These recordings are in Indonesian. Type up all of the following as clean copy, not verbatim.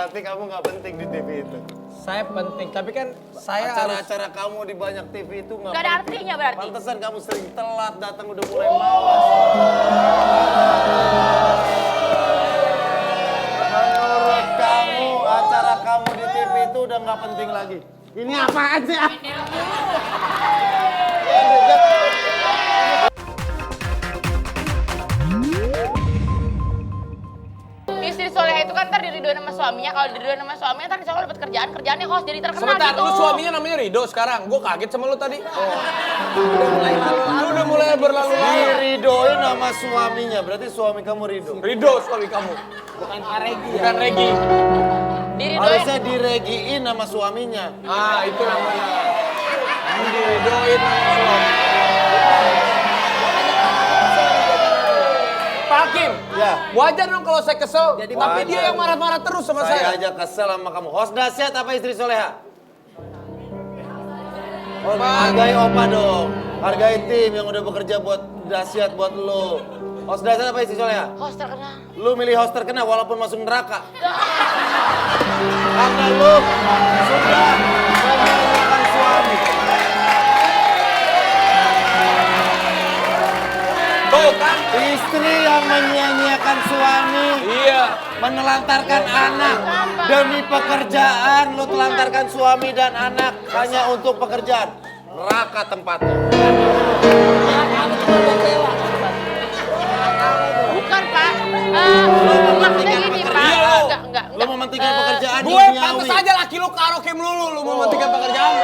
berarti kamu nggak penting di TV itu. Saya penting, tapi kan saya Acara-acara kamu di banyak TV itu nggak Gak ada artinya berarti. Pantesan kamu sering telat datang udah mulai malas. Menurut kamu acara kamu di TV itu udah nggak penting lagi. Ini apaan sih? Istri Soleha itu kan ntar diridoin sama suaminya. Kalau diridoin sama suaminya ntar insya Allah dapat kerjaan. Kerjaannya host jadi terkenal sebentar, gitu. lu suaminya namanya Rido sekarang. Gue kaget sama lu tadi. Lu udah mulai berlalu-lalu. Diridoin sama suaminya, berarti suami kamu Rido. Rido suami kamu. Bukan Regi. Bukan Regi. Diridoin. Harusnya diregiin sama suaminya. Ah, itu namanya. Kamu diridoin sama suami. Pak Hakim, Ya. wajar dong kalau saya kesel, tapi wajar. dia yang marah-marah terus sama Saya saya. aja kesel sama kamu. Host dahsyat apa istri soleha? Oh, hargai opa dong. Hargai tim yang udah bekerja buat dahsyat buat lo. Host dahsyat apa istri soleha? Host terkenal. Lu milih host terkenal walaupun masuk neraka. Karena lu sudah menyanyiakan suami. Tuh kan? Istri yang menyanyiakan suami. Iya. Menelantarkan anak demi pekerjaan. Lu telantarkan suami dan anak hanya untuk pekerjaan. Neraka tempatnya. Bukan Pak. Lu Maksudnya mementingkan gini Pak. pekerjaan. Enggak. Lu mementingkan pekerjaan Gue duniawi. pantas aja laki lu karaoke melulu, lu mau mementingkan pekerjaan.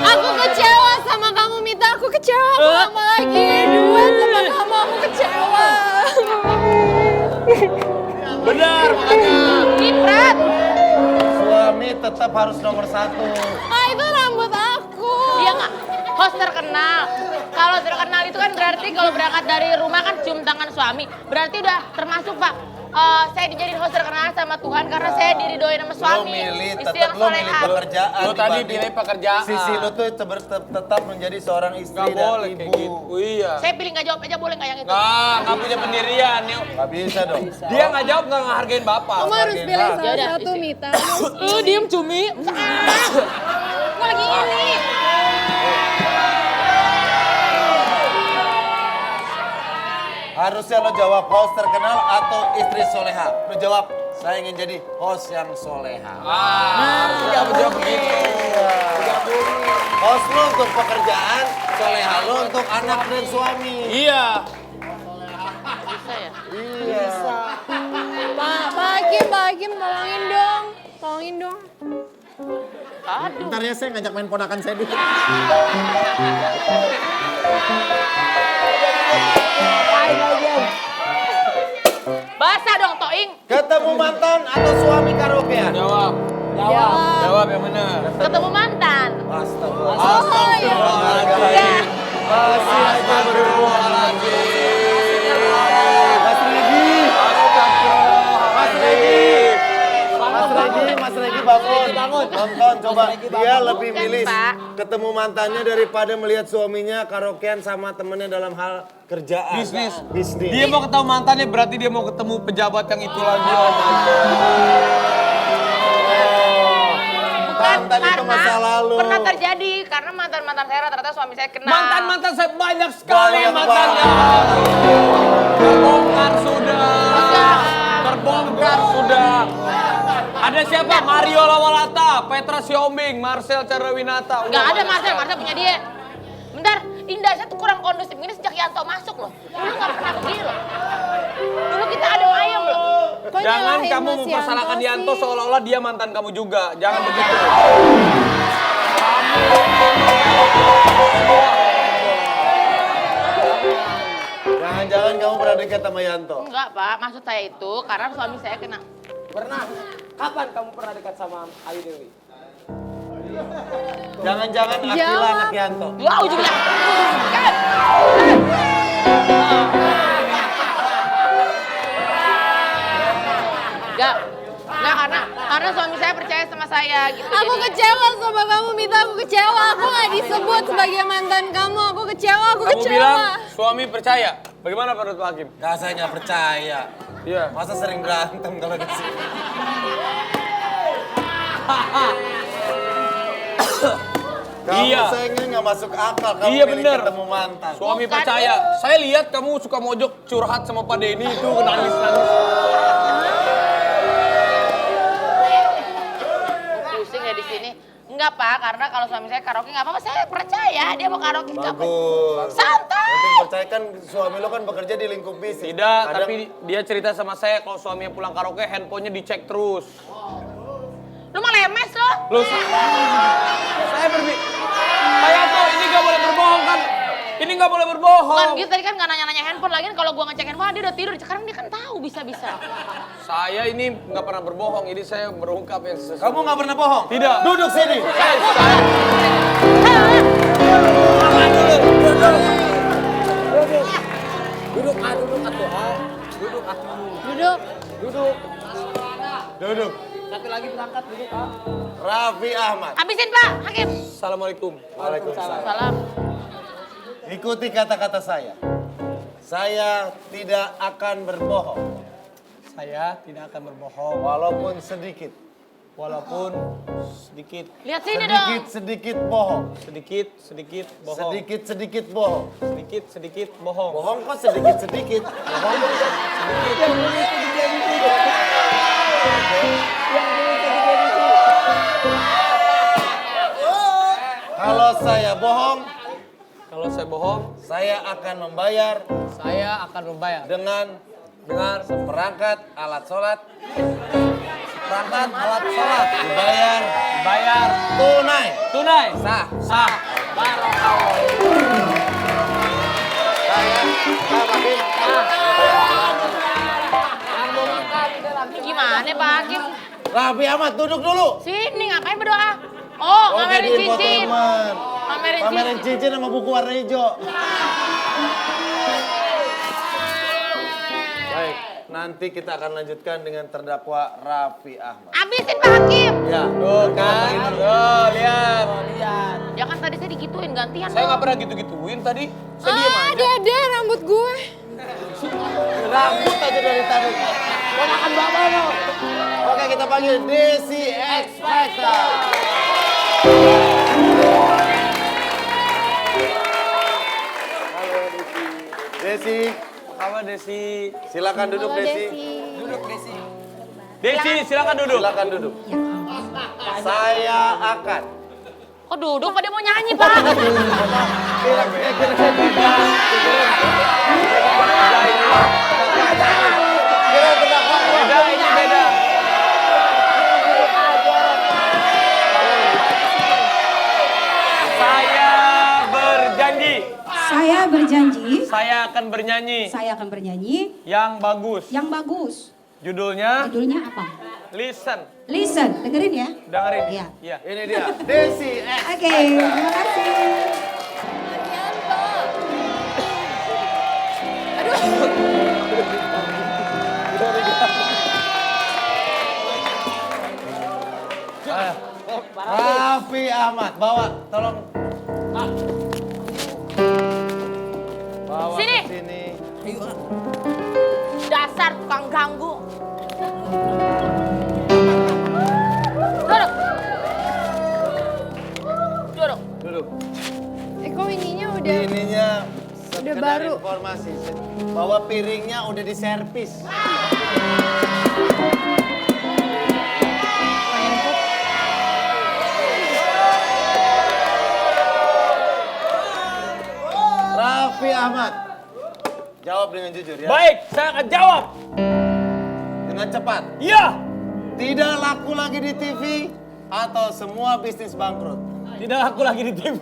Aku kecewa sama kamu Mita, aku kecewa. Aku gak mau lagi duet sama kamu, aku kecewa. Benar makanya. Kiprat. Suami tetap harus nomor satu. Ah itu rambut aku. Dia nggak host terkenal. Kalau terkenal itu kan berarti kalau berangkat dari rumah kan cium tangan suami. Berarti udah termasuk Pak. Saya dijadiin host terkenal sama Tuhan karena saya diridoin sama suami. Lu milih, Istri tetap yang lu milih soleha. pekerjaan. Lu tadi dibanding pilih pekerjaan. Sisi lu tuh tetap menjadi seorang istri Gak dan boleh ibu. kayak gitu. Iya. Saya pilih nggak jawab aja boleh nggak yang itu? Nggak punya pendirian. Yuk. Gak bisa dong. Dia nggak jawab, nggak ngehargain bapak. Kamu harus pilih salah Yaudah, satu isi. Mita. Lu diem cumi. Gue lagi ini. Harusnya lo jawab host terkenal atau istri soleha. Lo jawab, saya ingin jadi host yang soleha. Harusnya kamu jawab begitu. Host lo untuk pekerjaan, soleha lo untuk anak dan suami. Iya. Bisa ya? Iya. Pak Hakim, tolongin dong. Tolongin dong. Aduh. Ntar ya saya ngajak main ponakan saya dulu. Basah dong Toing. Ketemu mantan atau suami karaokean? Jawab. Jawab yang benar. Ketemu mantan. Astagfirullah. Ya. Masih aja beruang lagi. Mas Regi. Mas Regi bangun. Nonton coba. Dia lebih Bukan, milih Pak. ketemu mantannya daripada melihat suaminya karaokean sama temennya dalam hal kerjaan. Bisnis. Dia mau ketemu mantannya berarti dia mau ketemu pejabat yang itu lagi. Mantan itu masa lalu. Pernah terjadi karena mantan-mantan saya rata-rata suami saya kenal. Mantan-mantan saya banyak sekali Banyak mantannya. Terbongkar sudah. Terbongkar sudah. Ada siapa? Mario Lawalata, Petra Siombing, Marcel Chandrawinata. Gak ada Marcel punya dia. Bentar, Indah saya tuh kurang kondusif ini sejak Yanto masuk loh. Dulu gak pernah begini loh. Dulu kita ada ayam loh. Kok Jangan nyalahin kamu Mas mempersalahkan Yanto Yanto sih? seolah-olah dia mantan kamu juga. Jangan begitu. Jangan-jangan kamu pernah dekat sama Yanto? Enggak Pak, maksud saya itu karena suami saya kena. Pernah? Kapan kamu pernah dekat sama Ayu Dewi? Jangan-jangan Akila Jawab. anak Yanto? Wah ujungnya. Kan. Enggak karena suami saya percaya sama saya gitu. Aku Jadi- kecewa sama kamu Mita, aku kecewa. Aku gak disebut sebagai mantan kamu. Aku kecewa, aku Kamu kecewa. bilang suami percaya. Bagaimana menurut Pak Hakim? Gak, saya nggak percaya. Iya. Masa sering berantem kalau di sini? Kamu Iya. sayangnya nggak masuk akal. Kamu Iya, milih bener. ketemu mantan. Suami Bukan. percaya. Saya lihat kamu suka mojok curhat sama Pak Denny itu nangis-nangis. Pusing ya di sini. Enggak Pak, karena kalau suami saya karaoke nggak apa-apa. Saya percaya dia mau karaoke nggak apa-apa. Bagus. Santai. Penting percaya kan suami lo kan bekerja di lingkup bisnis. Tidak, Kadang- tapi dia cerita sama saya kalau suaminya pulang karaoke handphonenya dicek terus. Lu mah lemes lo. Loh, saya Pak Yanto, ini nggak boleh berbohong kan? Ini nggak boleh berbohong. Bukan gitu tadi kan nggak nanya-nanya handphone lagi. Kalau gua ngecek handphone dia udah tidur. Sekarang dia kan tahu bisa-bisa. Saya ini nggak pernah berbohong, ini saya berungkap yang sesungguhnya. Kamu nggak pernah bohong? Tidak. Duduk sini. Duduk atuh. Duduk. Duduk. Satu lagi berangkat duduk ah. Raffi Ahmad. Habisin Pak, Hakim. Assalamualaikum. Waalaikumsalam. Salam. Ikuti kata-kata saya. Saya tidak akan berbohong. Saya tidak akan berbohong, Walaupun sedikit. walaupun sedikit, Lihat sini dong. Sedikit-sedikit bohong. sedikit bohong, Sedikit-sedikit bohong. sedikit bohong. Bohong kok sedikit-sedikit. Bohong Kalau saya bohong, Kalau saya bohong, saya akan membayar saya akan membayar dengan seperangkat alat sholat. Seperangkat alat sholat dibayar tunai. tunai. Sah. Sah. Ini gimana Pak Hakim? Raffi Ahmad duduk dulu. Sini ngapain berdoa? Oh, ngamerin jadiin foto cincin. teman. Pamerin Pamerin cincin. cincin sama buku warna hijau. Baik, nanti kita akan lanjutkan dengan terdakwa Raffi Ahmad. Habisin Pak Hakim. Ya, Tuh kan, tuh lihat. Ya kan tadi saya digituin gantian Saya nggak dong. pernah gitu-gituin tadi. Saya diam aja. Ada rambut gue. rambut aja dari tadi. Ponakan bapak lo. Oke, kita panggil Desi X Factor. Desi, Apa Desi? silakan duduk Desi. Desi, silakan duduk. Silakan duduk. Saya akan. Kok duduk? Pada mau nyanyi Pak? Beda, ini beda. Saya berjanji, Saya berjanji, saya akan bernyanyi saya akan bernyanyi yang bagus. yang bagus. Judulnya Judulnya apa? Listen. Listen, dengerin ya. Dengerin. Iya. Iya. Ini dia, Desi X. Oke, terima kasih. Raffi Ahmad, bawa, tolong. Bawa Sini. ke sini. Dasar tukang ganggu. Duduk. Duduk. Duduk. Kok ininya udah Ininya sekedar baru. informasi bahwa piringnya udah diservis. Raffi Ahmad, jawab dengan jujur ya. Baik, saya akan jawab. Dengan cepat. Iya. Tidak laku lagi di TV atau semua bisnis bangkrut? Tidak laku lagi di TV.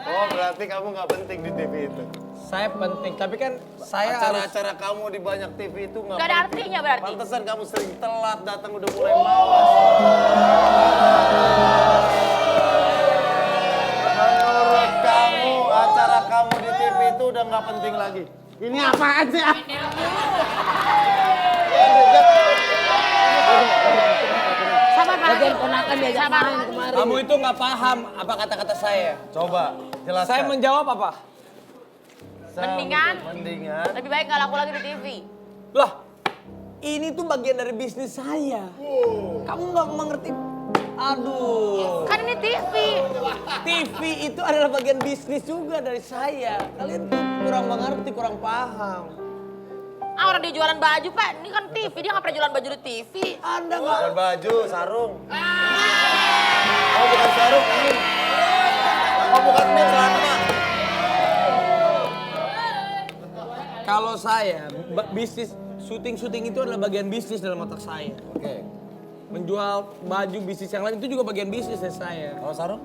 Oh, berarti kamu nggak penting di TV itu. Saya penting, tapi kan saya harus Acara-acara kamu di banyak TV itu nggak Gak ada penting. artinya berarti. Pantesan kamu sering telat datang udah mulai malas. Menurut kamu acara kamu di TV itu udah nggak penting lagi. Ini apaan sih? Sabar Pak Hakim. Ponakan diajak Sabar. main kemarin. kamu itu nggak paham apa kata-kata saya. Coba jelaskan. Saya menjawab apa? Mendingan. lebih baik nggak laku lagi di TV. Lah, ini tuh bagian dari bisnis saya. Kamu nggak mengerti? Aduh. Kan ini TV. TV itu adalah bagian bisnis juga dari saya. Kalian tuh kurang mengerti, kurang paham. Ah, orang dia jualan baju, Pak. Ini kan TV, dia nggak pernah jualan baju di TV. Anda nggak? Bukan baju, sarung. Oh bukan sarung, ini. Oh bukan ini celana. Kalau saya, bisnis syuting itu adalah bagian bisnis dalam otak saya. Oke. Menjual baju bisnis yang lain itu juga bagian bisnis dari saya. Kalau sarung?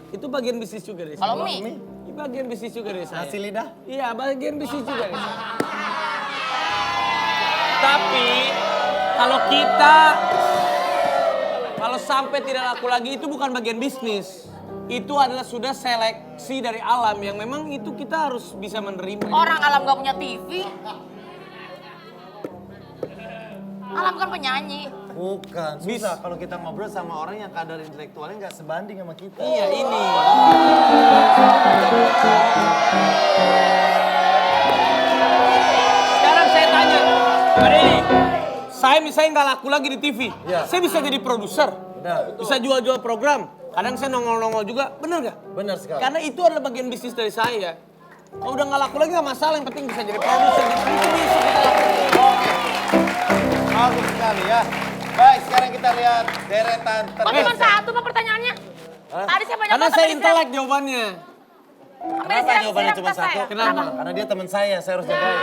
Itu bagian bisnis juga dari Kalau saya. mie, Itu bagian bisnis juga dari saya. Nasi lidah? Iya, bagian bisnis juga dari saya. Tapi kalau sampai tidak laku lagi itu bukan bagian bisnis. Itu adalah sudah seleksi dari alam yang memang itu kita harus bisa menerima. orang Alam nggak punya TV. Alam kan penyanyi. Bukan, susah kalau kita ngobrol sama orang yang kadar intelektualnya nggak sebanding sama kita. Iya ini. Sekarang saya tanya, Pak Denny, saya misalnya nggak laku lagi di TV, Iya. saya bisa jadi produser, Benar. bisa jual-jual program, kadang saya nongol-nongol juga, bener nggak? Benar sekali. Karena itu adalah bagian bisnis dari saya. Kalau udah nggak laku lagi nggak masalah, yang penting bisa jadi produser, itu bisa kita lakukan. Bagus sekali ya. Baik, sekarang kita lihat deretan Kok cuma terbiasa. satu Pak pertanyaannya? Tadi saya banyak Karena banget, saya tadi intelek jawabannya. Tadi Kenapa siram- jawabannya siram cuma tas saya. satu? Kenapa? Karena dia teman saya harus jagain.